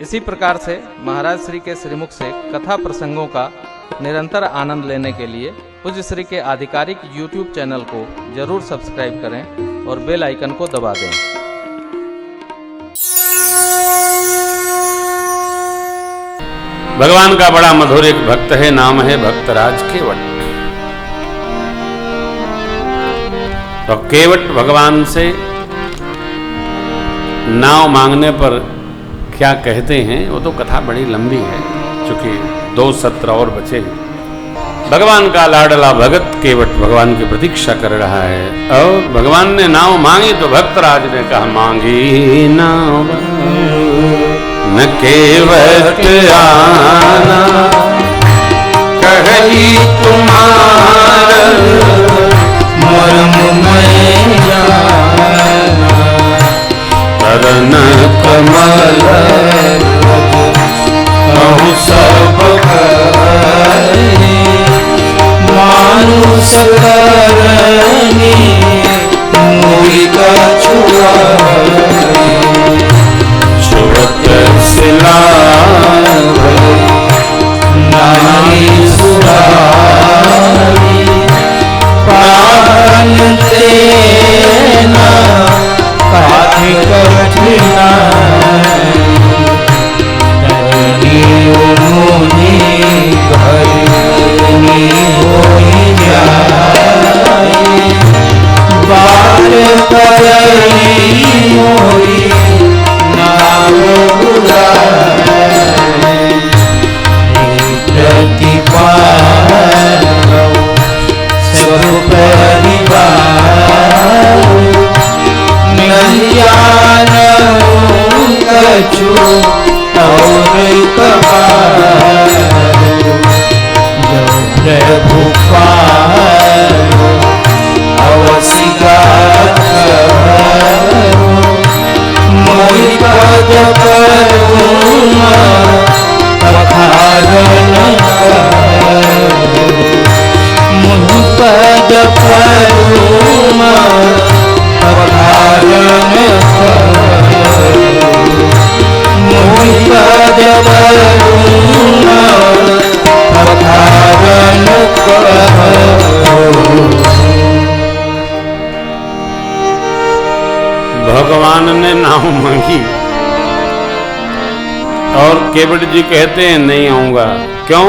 इसी प्रकार से महाराज श्री के श्रीमुख से कथा प्रसंगों का निरंतर आनंद लेने के लिए पूज्य श्री के आधिकारिक YouTube चैनल को जरूर सब्सक्राइब करें और बेल आइकन को दबा दें। भगवान का बड़ा मधुर एक भक्त है, नाम है भक्तराज केवट। तो केवट भगवान से नाव मांगने पर क्या कहते हैं वो तो कथा बड़ी लंबी है, चूंकि 2 सत्र और बचे हैं। भगवान का लाडला भगत केवट भगवान की प्रतीक्षा कर रहा है और भगवान ने नाव मांगी तो भक्तराज ने कहा, मांगी नाव न केवट आना, कही तुम्हारा मर्म मैं जाना, करण कमल कहूँ सब मानुष करनी मोहि कछुआ, छुअत सिला नारी सुरारी, प्राण देना काहे कठिना, धरनी मुनि घरनी होई जाए, बार करनी होई नाम बुलाए, प्रतिपाल सब परिवार ज्ञान कछु और कबार, जो प्रभु पालो अवसिका मोहि पद करुणा पखारन मोहि पद करुणा पखारन मोहि पद करुणा पखारन भगवान ने नाव मांगी और केवट जी कहते हैं नहीं आऊंगा। क्यों?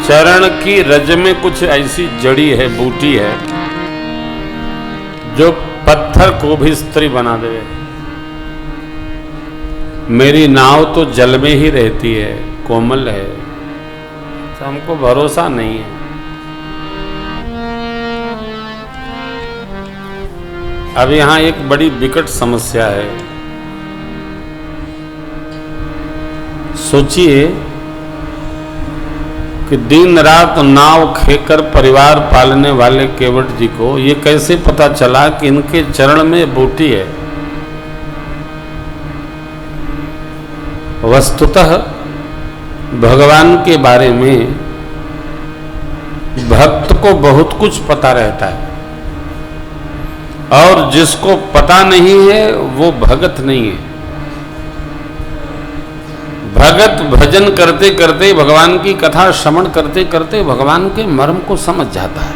चरण की रज में कुछ ऐसी जड़ी है, बूटी है जो पत्थर को भी स्त्री बना दे। मेरी नाव तो जल में ही रहती है, कोमल है, तो हमको भरोसा नहीं है। अब यहां एक बड़ी विकट समस्या है। सोचिए कि दिन रात नाव खेकर परिवार पालने वाले केवट जी को ये कैसे पता चला कि इनके चरण में बूटी है। वस्तुतः भगवान के बारे में भक्त को बहुत कुछ पता रहता है और जिसको पता नहीं है वो भगत नहीं है। भगत भजन करते करते, भगवान की कथा श्रवण करते करते भगवान के मर्म को समझ जाता है।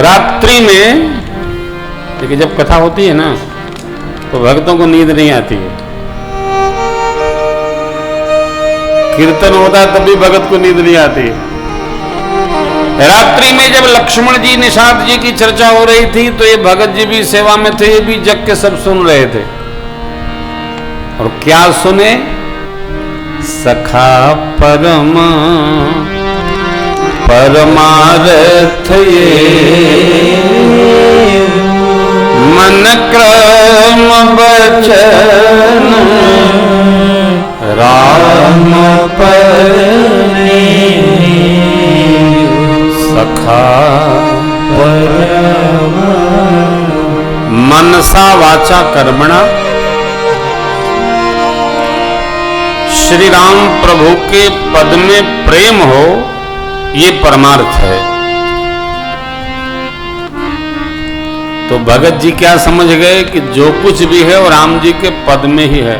रात्रि में देखिए जब कथा होती है ना तो भक्तों को नींद नहीं आती है। कीर्तन होता है तब भी भगत को नींद नहीं आती है। रात्रि में जब लक्ष्मण जी निषाद जी की चर्चा हो रही थी तो ये भगत जी भी सेवा में थे, ये भी जग के सब सुन रहे थे। और क्या सुने? सखा परम परमार्थ ये मन क्रम बचन राम परने सखा परम मनसा वाचा कर्मणा। श्री राम प्रभु के पद में प्रेम हो, ये परमार्थ है। तो भगत जी क्या समझ गए कि जो कुछ भी है वो राम जी के पद में ही है।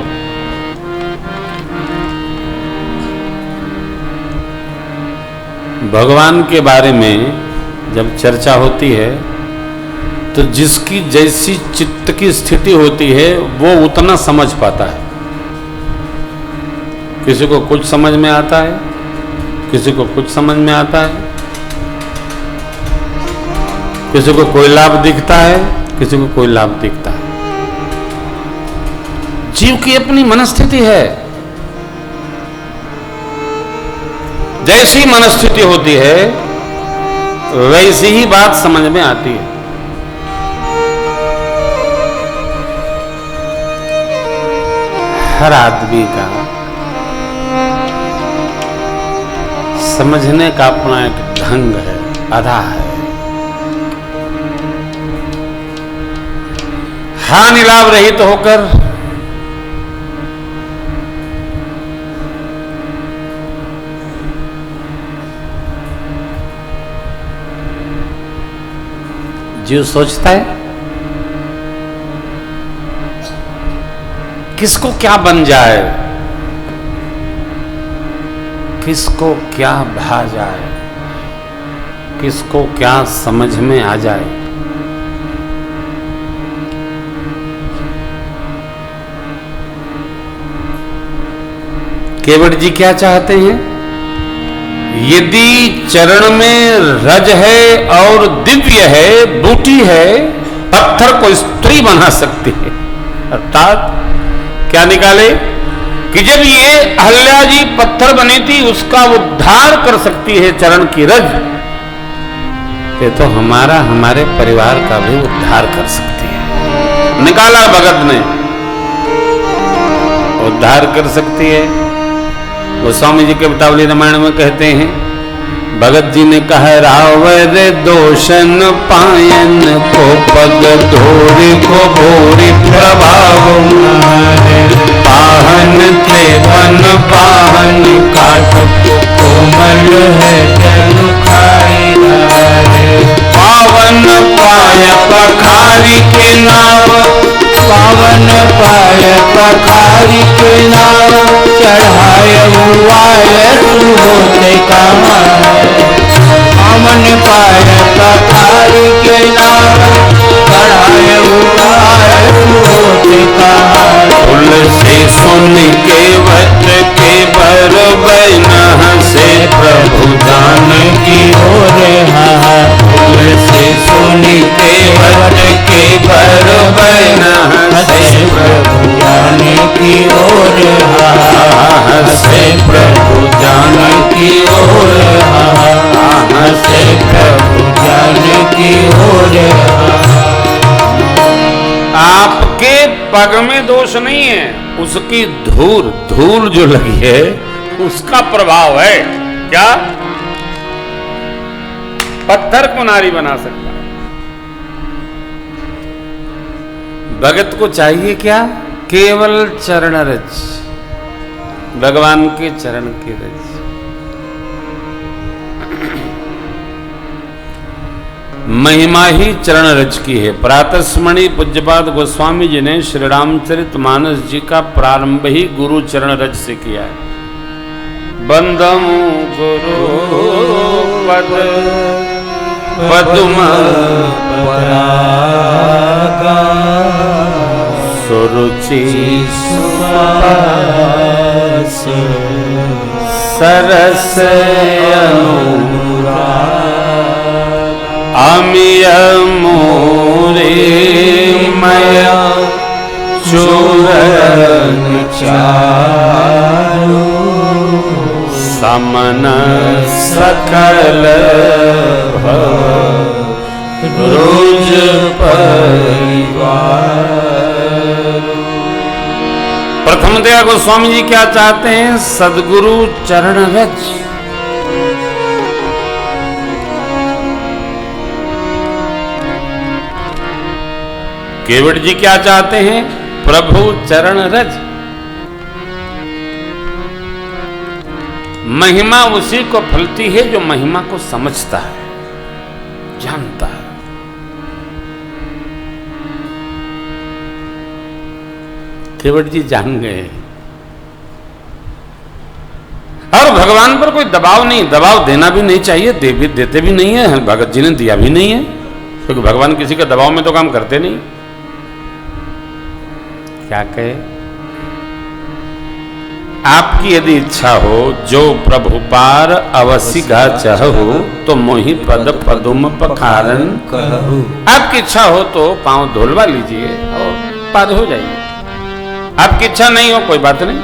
भगवान के बारे में जब चर्चा होती है तो जिसकी जैसी चित्त की स्थिति होती है वो उतना समझ पाता है। किसी को कुछ समझ में आता है, किसी को कुछ समझ में आता है, किसी को कोई लाभ दिखता है, किसी को कोई लाभ दिखता है। जीव की अपनी मनस्थिति है। जैसी मनस्थिति होती है वैसी ही बात समझ में आती है। हर आदमी का समझने का अपना एक ढंग है, अदा है। हानि लाभ रहित होकर जीव सोचता है किसको क्या बन जाए, किसको क्या भा जाए, किसको क्या समझ में आ जाए। केवट जी क्या चाहते हैं? यदि चरण में रज है और दिव्य है, बूटी है, पत्थर को स्त्री बना सकती है। अर्थात क्या निकाले कि जब ये अहल्या जी पत्थर बनी थी उसका उद्धार कर सकती है चरण की रज, ये तो हमारे परिवार का भी उद्धार कर सकती है। निकाला भगत ने, उद्धार कर सकती है। वो स्वामी जी के बतावली रामायण में कहते हैं, भगत जी ने कहा रावर दोषन पायन को पग धोरी को भोरी प्रभाव पाहन त्रेपन पाहन काट कोमल है जन खाई पावन पाय पखारी के नाम, पावन पाय पखारी के नाम चढ़ाए होते कमाए। पावन पाय पखारी के नाम चढ़ाए होते कमाए। फूल से सुन के वट के बर बैना से प्रभु जान की ओर फूल से सुन के वट के बर बैना से प्रभु जान की ओर से प्रभु जान की ओर से प्रभु जान की ओर। आपके पग में दोष नहीं है, उसकी धूल जो लगी है उसका प्रभाव है। क्या पत्थर को नारी बना सकता है। भगत को चाहिए क्या? केवल चरण रज, भगवान के चरण की रज। महिमा ही चरण रज की है। प्रातस्मरणीय पूज्यपाद गोस्वामी जी ने श्री रामचरितमानस जी का प्रारंभ ही गुरु चरण रज से किया है। बंदम गुरु पद पद्म परागा सुरुचि सुवास सरस अनुराग अमिय मोरे मया चूरन चारु समन सकल रोज परिवार। प्रथमतया गोस्वामी जी क्या चाहते हैं? सदगुरु चरण रज। केवट जी क्या चाहते हैं? प्रभु चरण रज। महिमा उसी को फलती है जो महिमा को समझता है, जानता है। केवट जी जान गए। और भगवान पर कोई दबाव नहीं, दबाव देना भी नहीं चाहिए, देते भी नहीं है, भगत जी ने दिया भी नहीं है, क्योंकि भगवान किसी के दबाव में तो काम करते नहीं। क्या कहे, आपकी यदि इच्छा हो जो प्रभु पार अवश्य गा चाहो, तो मोहि पद पदुम पखारन कहु। आपकी इच्छा हो तो पांव धोलवा लीजिए और पार हो जाइए। आपकी इच्छा नहीं हो कोई बात नहीं।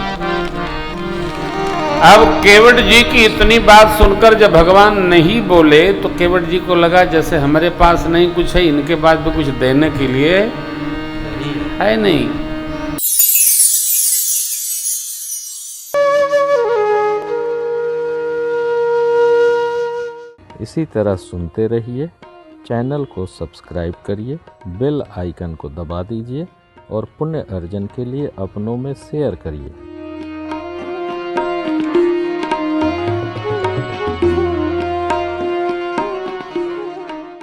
अब केवट जी की इतनी बात सुनकर जब भगवान नहीं बोले तो केवट जी को लगा जैसे हमारे पास नहीं कुछ है, इनके पास भी कुछ देने के लिए है नहीं। इसी तरह सुनते रहिए, चैनल को सब्सक्राइब करिए, बेल आइकन को दबा दीजिए और पुण्य अर्जन के लिए अपनों में शेयर करिए।